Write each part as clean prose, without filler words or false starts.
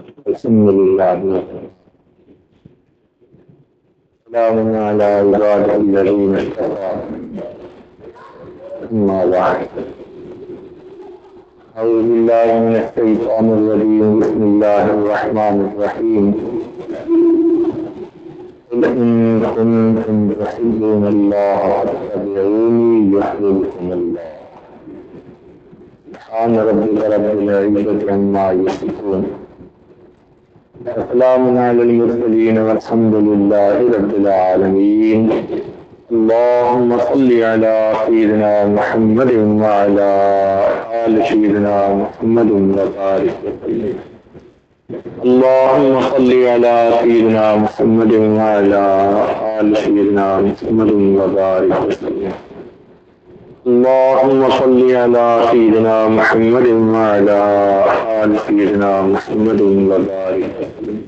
الحمدللہ سلام علی عبادہ الذین اصطفیٰ اما بعد اعوذ باللہ من الشیطان الرجیم بسم اللہ الرحمن الرحیم قل ان کنتم تحبون اللہ فاتبعونی یحببکم اللہ سبحان ربک رب العزة عما یصفون السلام علی المرسلین والحمد للہ رب العالمین اللهم صل على سيدنا محمد وعلى آل سيدنا محمد وبارك وسلم اللهم صل على سيدنا محمد وعلى آل سيدنا محمد وبارك وسلم اللهم صل على سيدنا محمد وعلى آل سيدنا محمد وبارك وسلم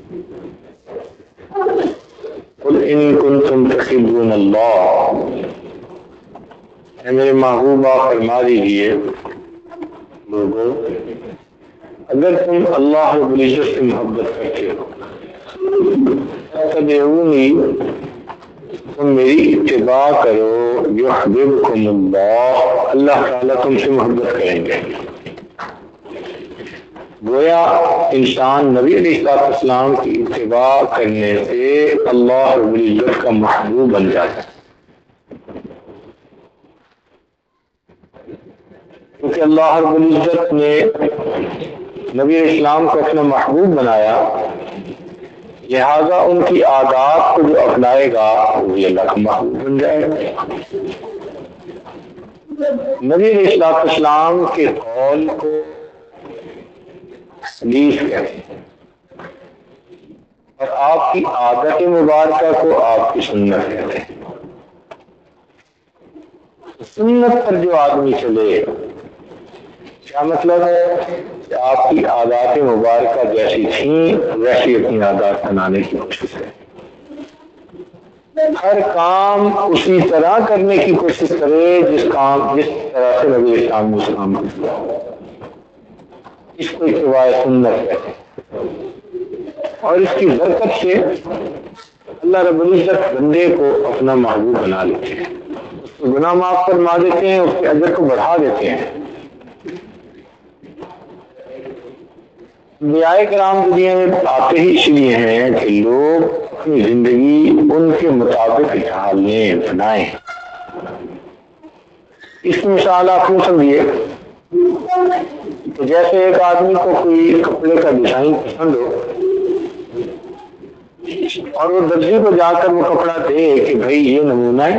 قل ان کنتم تحبون اللہ، اے میرے محبوبہ فرما دیجئے لوگوں اگر تم اللہ رب العزت سے محبت کرتے ہو فاتبعونی، تم میری اتباع کرو، یحببکم اللہ، اللہ تعالیٰ تم سے محبت کریں گے۔ گویا انسان نبی علیہ السلام کی اتباع کرنے سے اللہ رب العزت کا محبوب بن جاتا ہے، کیونکہ اللہ رب العزت نے نبی علیہ السلام کو اپنا محبوب بنایا، لہذا ان کی عادات کو جو اپنائے گا وہ اللہ کا محبوب بن جائے گا۔ نبی علیہ السلام کے قول کو حدیث کہتے ہیں اور آپ کی عادت مبارکہ کو آپ کی سنت کہتے ہیں۔ سنت پر جو آدمی چلے، کیا مطلب ہے کہ آپ کی عادات مبارکہ جیسی تھیں ویسی اپنی عادات بنانے کی کوشش کریں، ہر کام اسی طرح کرنے کی کوشش کرے جس طرح سے نبی اسلام نے کام کیا، اس کو اتباع سنت کہتے ہیں۔ اور اس کی برکت سے اللہ رب العزت بندے کو اپنا محبوب بنا لیتے ہیں، اس کو گناہ معاف فرما دیتے ہیں، اس کے اجر کو بڑھا دیتے ہیں۔ انبیاء کرام دنیا میں آتے ہی اس لیے ہیں کہ لوگ اپنی زندگی ان کے مطابق ڈھالیں، بنائیں۔ اس کی مثال آپ یوں سمجھیے تو جیسے ایک آدمی کو کوئی کپڑے کا ڈیزائن پسند ہو اور وہ درزی کو جا کر وہ کپڑا دے کہ بھائی یہ نمونہ ہے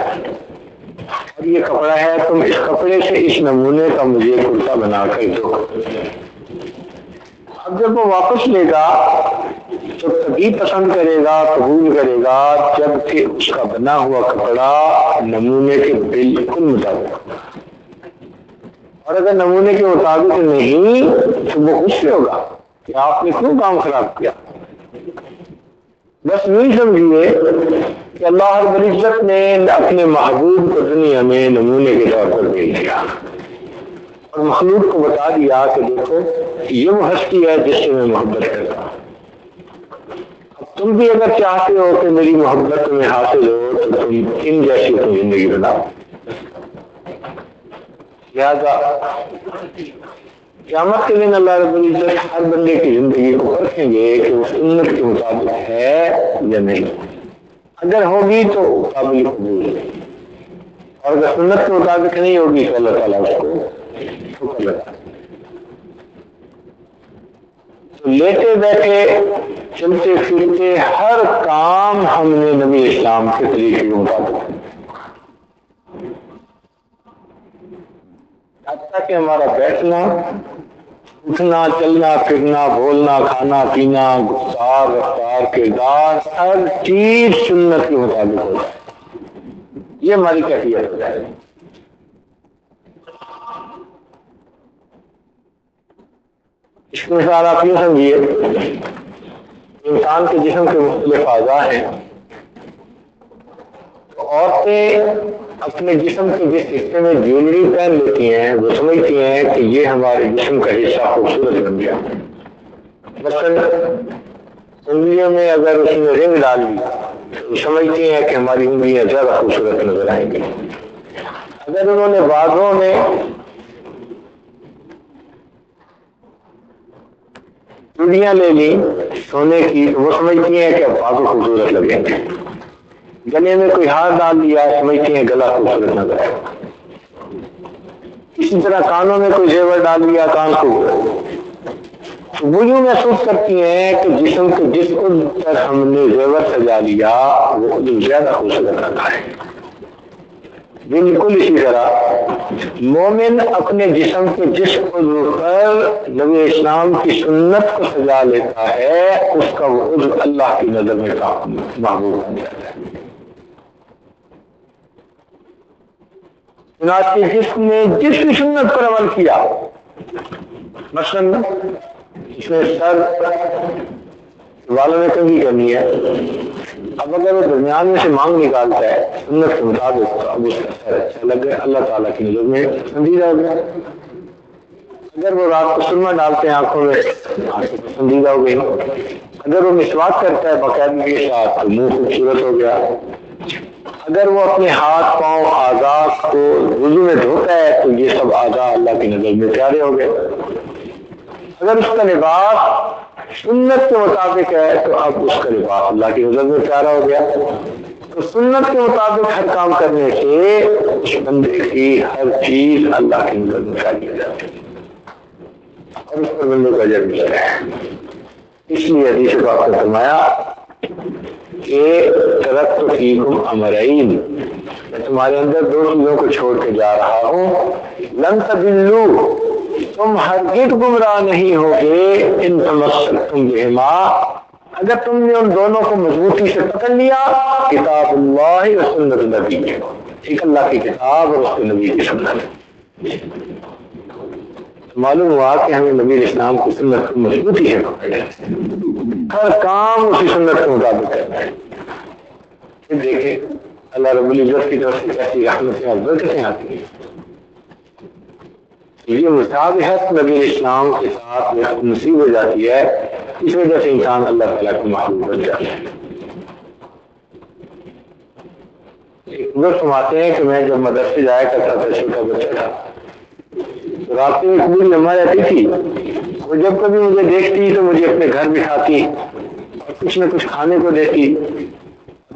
اور یہ کپڑا ہے، تم اس کپڑے سے اس نمونے کا مجھے کرتا بنا کر دو۔ اب جب وہ واپس لے گا تو تبھی پسند کرے گا، قبول کرے گا جب کہ اس کا بنا ہوا کپڑا نمونے کے بالکل مطابق، اور اگر نمونے کے مطابق نہیں تو وہ غصے ہوگا کہ آپ نے کیوں کام خراب کیا۔ بس یوں سمجھیے کہ اللہ رب العزت نے اپنے محبوب کو دنیا میں نمونے کے طور پر بھیج دیا اور مخلوق کو بتا دیا کہ دیکھو یہ وہ ہستی ہے جس سے میں محبت کرتا ہوں، اب تم بھی اگر چاہتے ہو کہ میری محبت تمہیں حاصل ہو تو تم ان جیسی اپنی زندگی بناؤ۔ لہذا قیامت کے دن اللہ رب العزت ہر بندے کی زندگی کو پرکھیں گے کہ وہ سنت کے مطابق ہے یا نہیں، اگر ہوگی تو قابل قبول ہے، اور اگر سنت کے مطابق نہیں ہوگی تو اللہ تعالیٰ اس کو ٹھکر لگا۔ تو لیتے بیٹھے چلتے پھرتے ہر کام ہم نے نبی اسلام کے طریقے کے مطابق، حتیٰ کہ ہمارا بیٹھنا، اٹھنا، چلنا پھرنا، بولنا، کھانا پینا، گفتار، رفتار، کردار، ہر چیز سنت کے مطابق ہو جائے، یہ ہماری کیفیت ہو جائے۔ اس کی مثال آپ یوں سمجھیے، انسان کے جسم کے مختلف اعضاء ہیں، عورتیں اپنے جسم کے جس حصے میں جیولری پہن لیتی ہیں وہ سمجھتی ہیں کہ یہ ہمارے جسم کا حصہ خوبصورت بن گیا، مثلاً انگلیوں میں اگر اس نے رنگ ڈال لی تو سمجھتے ہیں کہ ہماری انگلیاں زیادہ خوبصورت نظر آئیں گی. اگر انہوں نے بازوں میں چوڑیاں لے لی سونے کی تو وہ سمجھتی ہیں کہ اب بازو خوبصورت لگیں گے. گلے میں کوئی ہار ڈال دیا سمجھتی ہیں گلا خوبصورت نظر آئے. اسی طرح کانوں میں کوئی زیور ڈال دیا کان خوبصورت. وہ یوں محسوس کرتی ہیں کہ جسم کے جس پر ہم نے زیور سجا لیا وہ زیادہ خوبصورت لگتا ہے. بالکل اسی طرح مومن اپنے جسم کے جس عضو پر نبی اسلام کی سنت کو سجا لیتا ہے اس کا وہ عضو اللہ کی نظر میں محبوب بن جاتا ہے. چنانچہ جس نے جس کی سنت پر عمل کیا مثلا اس میں سر والوں میں کمی کرنی ہے, اب اگر وہ درمیان میں سے مانگ نکالتا ہے سنت کے مطابق تو اب اس کا سر اچھا لگ گیا, اللہ تعالیٰ کی نظر میں پسندیدہ ہو گیا. اگر وہ رات کو سرما ڈالتے ہیں آنکھوں میں آنکھیں پسندیدہ ہو گئی. اگر وہ مسواک کرتا ہے باقاعدگی کے ساتھ تو منہ خوبصورت ہو گیا. اگر وہ اپنے ہاتھ پاؤں اعضاء کو وضو میں دھوتا ہے تو یہ سب اعضاء اللہ کی نظر میں پیارے ہو گئے. اگر اس کا لباس سنت کے مطابق ہے تو اب اس کا لباس اللہ کی نظر میں پیارا ہو گیا. تو سنت کے مطابق ہر کام کرنے سے اس بندے کی ہر چیز اللہ کی نظر میں پیاری ہو جاتی ہے اور اس پر بندے کا اجر ملتا ہے. اس لیے حدیث پاک نے فرمایا کہ ترکت فیکم امرین, میں تمہارے اندر دو چیزوں کو چھوڑ کے جا رہا ہوں. لن تضلوا, تم ہرگز گمراہ نہیں ہوگے, ان تمسکتم بہما, اگر تم نے ان دونوں کو مضبوطی سے پکڑ لیا, کتاب اللہ و سنت نبی, ایک اللہ کی کتاب اور اس کے نبی کی سنت. معلوم ہوا کہ ہمیں نبی اسلام کی سنت کو مضبوطی سے پکڑنا ہے, ہر کام اسی سنت کے مطابق کرنا ہے. پھر دیکھیں اللہ رب العزت کی طرف سے کیسی رحمتیں اور برکتیں آتی ہیں. یہ مطابقت نبی اسلام کے ساتھ نصیب ہو جاتی ہے, اس وجہ سے انسان اللہ تعالیٰ کو محبوب بن جاتا ہے. ایک لوگ سماتے ہیں کہ میں جب مدرسے جایا کرتا تھا چھوٹا بچہ تھا, راستے میں پوری لمحہ رہتی تھی, وہ جب کبھی مجھے دیکھتی تو مجھے اپنے گھر بٹھاتی اور کچھ نہ کچھ کھانے کو دیتی.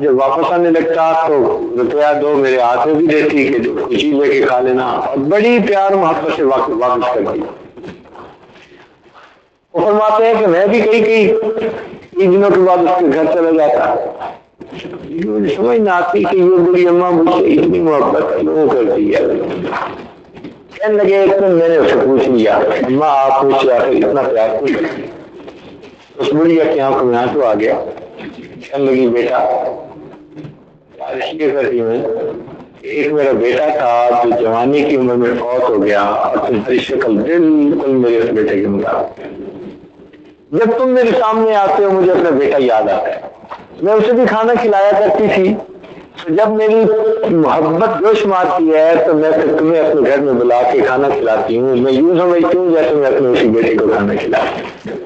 جب واپس آنے لگتا تو روپیہ دو میرے ہاتھ میں بھی دیتی کہ کچھ چیز لے کے کھا لینا, اور بڑی پیار محبت سے واپس کرتی. وہ فرماتے ہیں کہ میں بھی کئی دنوں کے بعد اس کے گھر چلا جاتا. مجھے سمجھ نہ آتی کہ یہ بڑی اماں مجھ سے اتنی محبت کیوں کرتی ہے. کہنے لگے ایک دن میں نے اسے پوچھ لیا, اماں آپ مجھ سے آخر اتنا پیار کیوں کرتی ہے؟ اس بڑھیا کی آنکھوں میں آنسو آ گیا. کہنے لگی بیٹا اس لیے کرتی میں, ایک میرا بیٹا تھا جو جوانی کی عمر میں فوت ہو گیا اور تمہاری شکل بالکل میرے اس بیٹے کے مطابق ہے. جب تم میرے سامنے آتے ہو مجھے اپنا بیٹا یاد آتا ہے. میں اسے بھی کھانا کھلایا کرتی تھی, تو جب میری محبت جوش مارتی ہے تو میں پھر تمہیں اپنے گھر میں بلا کے کھانا کھلاتی ہوں. میں یوں سمجھتی ہوں جیسے میں اپنے اسی بیٹے کو کھانا کھلاتی ہوں.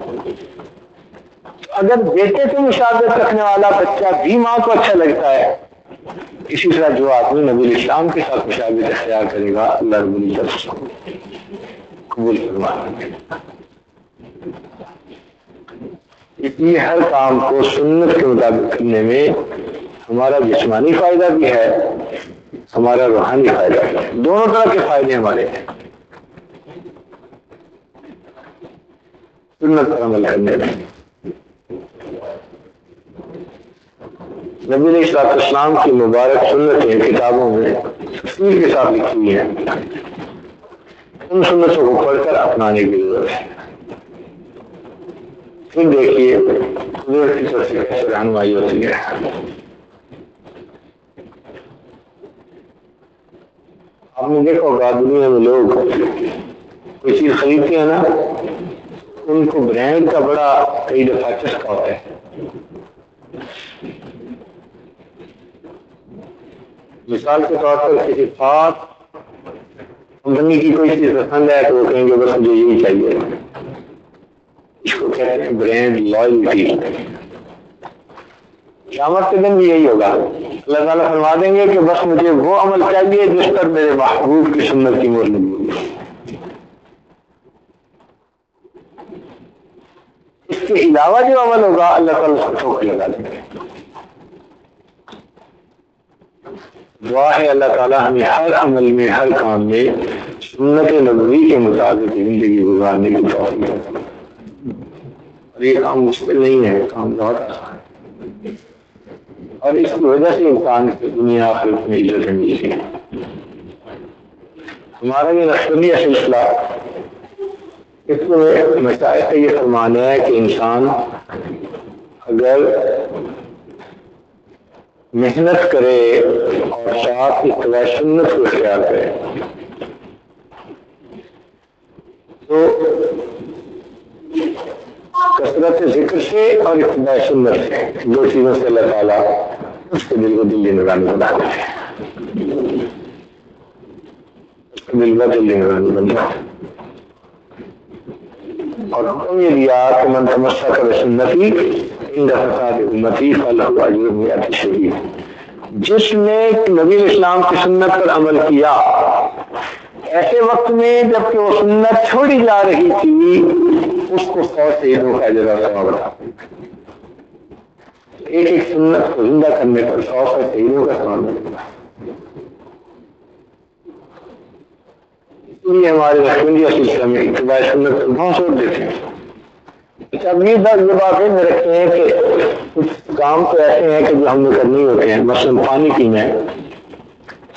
اگر بیٹے سے مشابہت رکھنے والا بچہ بھی ماں کو اچھا لگتا ہے, اسی طرح جو آدمی نبی اسلام کے ساتھ مشابہت اختیار کرے گا اللہ رب العزت قبول فرمائے. اس لیے ہر کام کو سنت کے مطابق کرنے میں ہمارا جسمانی فائدہ بھی ہے, ہمارا روحانی فائدہ بھی ہے. دونوں طرح کے فائدے ہمارے ہیں سنت پر عمل کرنے میں. نبی علیہ السلام کی مبارک سنتیں کتابوں میں تفصیل کے ساتھ لکھی ہوئی ہیں, ان سنتوں کو پڑھ کر اپنانے کی ضرورت ہے. پھر دیکھیے حضور کی طرف سے کیسے رہنمائی ہوتی ہے. آپ نے دیکھا ہوگا دنیا میں لوگ کوئی چیز خریدتے ہیں نا, ان کو برانڈ کا بڑا کئی دفعہ چسکا ہوتا ہے. مثال کے طور پر کسی خاص کمپنی کی کوئی چیز پسند ہے تو وہ کہیں گے بس مجھے یہی چاہیے. اس کو کہتے ہیں برینڈ لائلٹی. قیامت کے دن بھی یہی ہوگا. اللہ تعالیٰ فرما دیں گے کہ بس مجھے وہ عمل چاہیے جس پر میرے محبوب کی سنت کی مہر لگی ہوئی. اس کے علاوہ جو عمل ہوگا اللہ تعالیٰ اس کو ٹھوک لگا دیں گے. دعا ہے اللہ تعالیٰ ہمیں ہر عمل میں ہر کام میں سنت نبوی کے مطابق زندگی گزارنے کی توفیق دے. اور یہ کام مشکل نہیں ہے، کام بہت آسان ہے، اور اس کی وجہ سے انسان کی دنیا آخرت میں عزت ملتی ہے. ہمارا یہ نقشبندیہ سلسلہ اس میں مشائخ کا یہ فرمان ہے کہ انسان اگر محنت کرے اور ساتھ اتباع سنت کو اختیار کرے تو کثرت ذکر سے اور اتباع سنت سے دو چیزوں سے اللہ تعالیٰ اس کے دل کو دل نگرانی بنا دیتے ہیں. اس کے دل کا دل نگرانی بنتا ہے. اور حکم یہ دیا کہ من تمسک بسنتی عند فساد امتی فلہ اجر مئۃ شہید. جس نے نبی اسلام کی سنت پر عمل کیا ایسے وقت میں جب کہ وہ سنت چھوڑی جا رہی تھی، اس کو 100 شہیدوں کا اجر اور ثواب ملا. ایک ایک سنت کو زندہ کرنے پر 100 شہیدوں کا ثواب ملتا. اس لیے ہمارے نقشبندیہ سلسلہ میں اتباع سنت کو بہت زور دیتے ہیں. اب یہ باتیں میں رکھتے ہیں کہ کچھ کام تو ایسے ہیں کہ جو ہم نے کرنے ہوتے ہیں. مثلا پانی پینا ہے،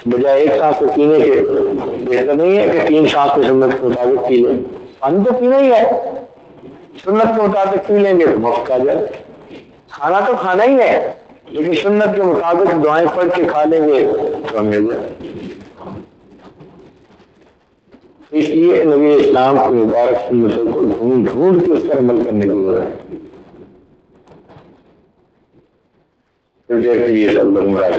بجائے ایک سانس کو پینے کے بہتر نہیں ہے کہ 3 سانس کو سنت کے مطابق پی لیں. پانی تو پینا ہی ہے، سنت کے مطابق پی لیں گے تو مفت آ جائے. کھانا تو کھانا ہی ہے لیکن سنت کے مطابق دعائیں پڑھ کے کھا لیں گے تو ہم مل جائے. اس لیے نبی اسلام کی مبارک سنتوں کو ڈھونڈ ڈھونڈ کے اس پر عمل کرنے کی ضرورت ہے. یہ سب لوگ مراد